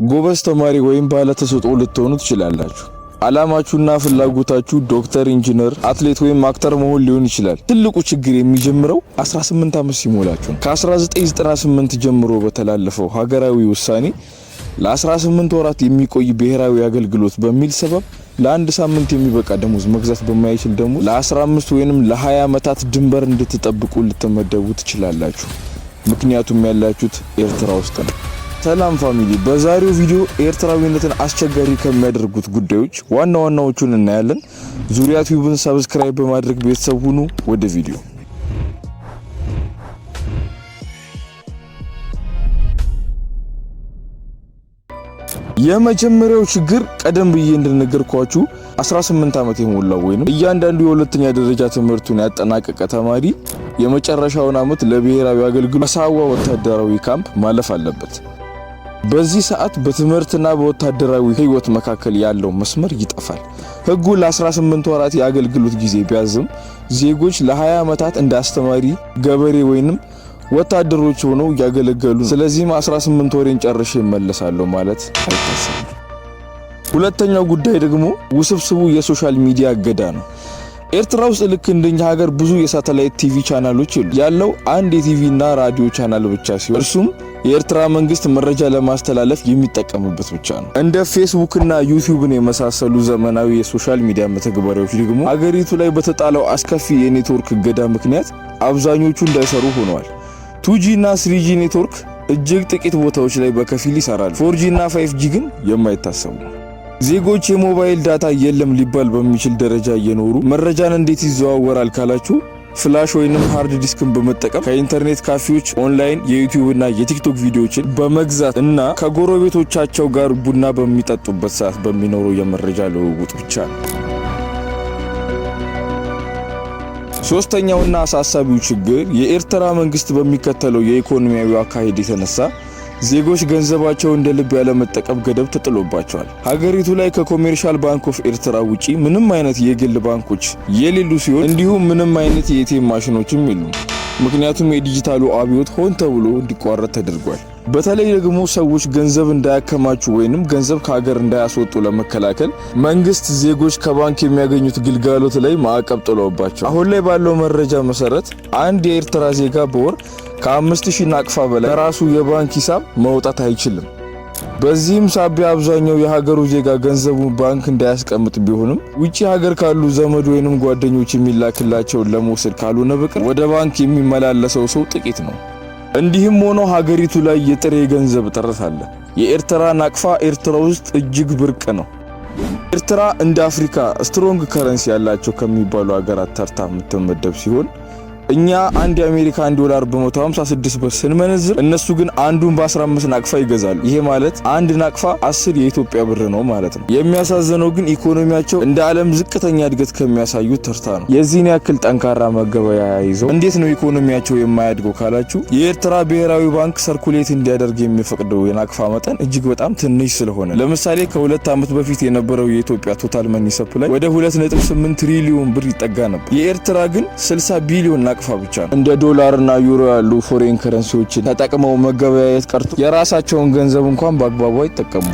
ጎበዝ ተማሪ ወይም ባለ ተሰጥኦ ልትሆኑ ትችላላችሁ። አላማችሁና ፍላጎታችሁ ዶክተር፣ ኢንጂነር፣ አትሌት ወይም አክተር መሆን ሊሆን ይችላል። ትልቁ ችግር የሚጀምረው 18 ዓመት ሲሞላችሁ ነው። ከ1998 ጀምሮ በተላለፈው ሀገራዊ ውሳኔ ለ18 ወራት የሚቆይ ብሔራዊ አገልግሎት በሚል ሰበብ ለአንድ ሳምንት የሚበቃ ደሞዝ መግዛት በማይችል ደግሞ ለ15 ወይንም ለ20 ዓመታት ድንበር እንድትጠብቁ ልትመደቡ ትችላላችሁ። ምክንያቱም ያላችሁት ኤርትራ ውስጥ ነው። ሰላም ፋሚሊ፣ በዛሬው ቪዲዮ ኤርትራዊነትን አስቸጋሪ ከሚያደርጉት ጉዳዮች ዋና ዋናዎቹን እናያለን። ዙሪያ ቲዩብን ሰብስክራይብ በማድረግ ቤተሰብ ሁኑ። ወደ ቪዲዮ የመጀመሪያው ችግር ቀደም ብዬ እንደነገርኳችሁ 18 ዓመት የሞላው ወይንም እያንዳንዱ የሁለተኛ ደረጃ ትምህርቱን ያጠናቀቀ ተማሪ የመጨረሻውን ዓመት ለብሔራዊ አገልግሎት ሳዋ ወታደራዊ ካምፕ ማለፍ አለበት። በዚህ ሰዓት በትምህርትና በወታደራዊ ህይወት መካከል ያለው መስመር ይጠፋል። ህጉ ለ18 ወራት የአገልግሎት ጊዜ ቢያዝም ዜጎች ለ20 ዓመታት እንደ አስተማሪ፣ ገበሬ ወይንም ወታደሮች ሆነው ያገለገሉ። ስለዚህም 18 ወሬን ጨርሼ እመለሳለሁ ማለት አይታሰብም። ሁለተኛው ጉዳይ ደግሞ ውስብስቡ የሶሻል ሚዲያ እገዳ ነው። ኤርትራ ውስጥ ልክ እንደኛ ሀገር ብዙ የሳተላይት ቲቪ ቻናሎች ያለው አንድ የቲቪና ራዲዮ ቻናል ብቻ ሲሆን እርሱም የኤርትራ መንግስት መረጃ ለማስተላለፍ የሚጠቀምበት ብቻ ነው። እንደ ፌስቡክና ዩቲዩብን የመሳሰሉ ዘመናዊ የሶሻል ሚዲያ መተግበሪያዎች ደግሞ ሀገሪቱ ላይ በተጣለው አስከፊ የኔትወርክ እገዳ ምክንያት አብዛኞቹ እንዳይሰሩ ሆነዋል። 2G እና 3G ኔትወርክ እጅግ ጥቂት ቦታዎች ላይ በከፊል ይሰራል። 4G እና 5G ግን የማይታሰቡ። ዜጎች የሞባይል ዳታ የለም ሊባል በሚችል ደረጃ እየኖሩ መረጃን እንዴት ይዘዋወራል ካላችሁ ፍላሽ ወይንም ሃርድ ዲስክን በመጠቀም ከኢንተርኔት ካፌዎች ኦንላይን የዩቲዩብ እና የቲክቶክ ቪዲዮዎችን በመግዛት እና ከጎረቤቶቻቸው ጋር ቡና በሚጠጡበት ሰዓት በሚኖረው የመረጃ ልውውጥ ብቻ ነው። ሶስተኛውና አሳሳቢው ችግር የኤርትራ መንግስት በሚከተለው የኢኮኖሚያዊ አካሄድ የተነሳ ዜጎች ገንዘባቸው እንደ ልብ ያለ መጠቀም ገደብ ተጥሎባቸዋል። ሀገሪቱ ላይ ከኮሜርሻል ባንክ ኦፍ ኤርትራ ውጪ ምንም አይነት የግል ባንኮች የሌሉ ሲሆን እንዲሁም ምንም አይነት የኤቲኤም ማሽኖችም የሉም። ምክንያቱም የዲጂታሉ አብዮት ሆን ተብሎ እንዲቋረጥ ተደርጓል። በተለይ ደግሞ ሰዎች ገንዘብ እንዳያከማቹ ወይንም ገንዘብ ከሀገር እንዳያስወጡ ለመከላከል መንግስት ዜጎች ከባንክ የሚያገኙት ግልጋሎት ላይ ማዕቀብ ጥሎባቸዋል። አሁን ላይ ባለው መረጃ መሰረት አንድ የኤርትራ ዜጋ በወር ከ5000 ናቅፋ በላይ ከራሱ የባንክ ሂሳብ መውጣት አይችልም። በዚህም ሳቢያ አብዛኛው የሀገሩ ዜጋ ገንዘቡን ባንክ እንዳያስቀምጥ ቢሆንም ውጪ ሀገር ካሉ ዘመድ ወይንም ጓደኞች የሚላክላቸውን ለመውሰድ ካልሆነ በቀር ወደ ባንክ የሚመላለሰው ሰው ጥቂት ነው። እንዲህም ሆኖ ሀገሪቱ ላይ የጥሬ ገንዘብ እጥረት አለ። የኤርትራ ናቅፋ ኤርትራ ውስጥ እጅግ ብርቅ ነው። ኤርትራ እንደ አፍሪካ ስትሮንግ ከረንሲ ያላቸው ከሚባሉ ሀገራት ተርታ የምትመደብ ሲሆን እኛ አንድ የአሜሪካ $1 በ156 ብር ስንመነዝር እነሱ ግን አንዱን በ15 ናቅፋ ይገዛሉ። ይሄ ማለት አንድ ናቅፋ 10 የኢትዮጵያ ብር ነው ማለት ነው። የሚያሳዝነው ግን ኢኮኖሚያቸው እንደ ዓለም ዝቅተኛ እድገት ከሚያሳዩት ተርታ ነው። የዚህን ያክል ጠንካራ መገበያያ ይዘው እንዴት ነው ኢኮኖሚያቸው የማያድገው ካላችሁ የኤርትራ ብሔራዊ ባንክ ሰርኩሌት እንዲያደርግ የሚፈቅደው የናቅፋ መጠን እጅግ በጣም ትንሽ ስለሆነ ለምሳሌ ከ2 ዓመት በፊት የነበረው የኢትዮጵያ ቶታል መኒ ሰፕላይ ወደ 2.8 ትሪሊዮን ብር ይጠጋ ነበር። የኤርትራ ግን 60 ቢሊዮን ናቅፋ ብቻ ነው። እንደ ዶላር እና ዩሮ ያሉ ፎሬን ከረንሲዎችን ተጠቅመው መገበያየት ቀርቶ የራሳቸውን ገንዘብ እንኳን በአግባቡ አይጠቀሙ።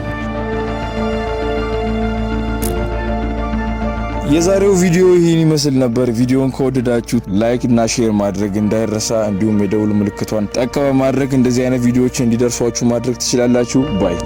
የዛሬው ቪዲዮ ይህን ይመስል ነበር። ቪዲዮን ከወደዳችሁ ላይክ እና ሼር ማድረግ እንዳይረሳ፣ እንዲሁም የደውል ምልክቷን ጠቅ በማድረግ እንደዚህ አይነት ቪዲዮዎች እንዲደርሷችሁ ማድረግ ትችላላችሁ። ባይ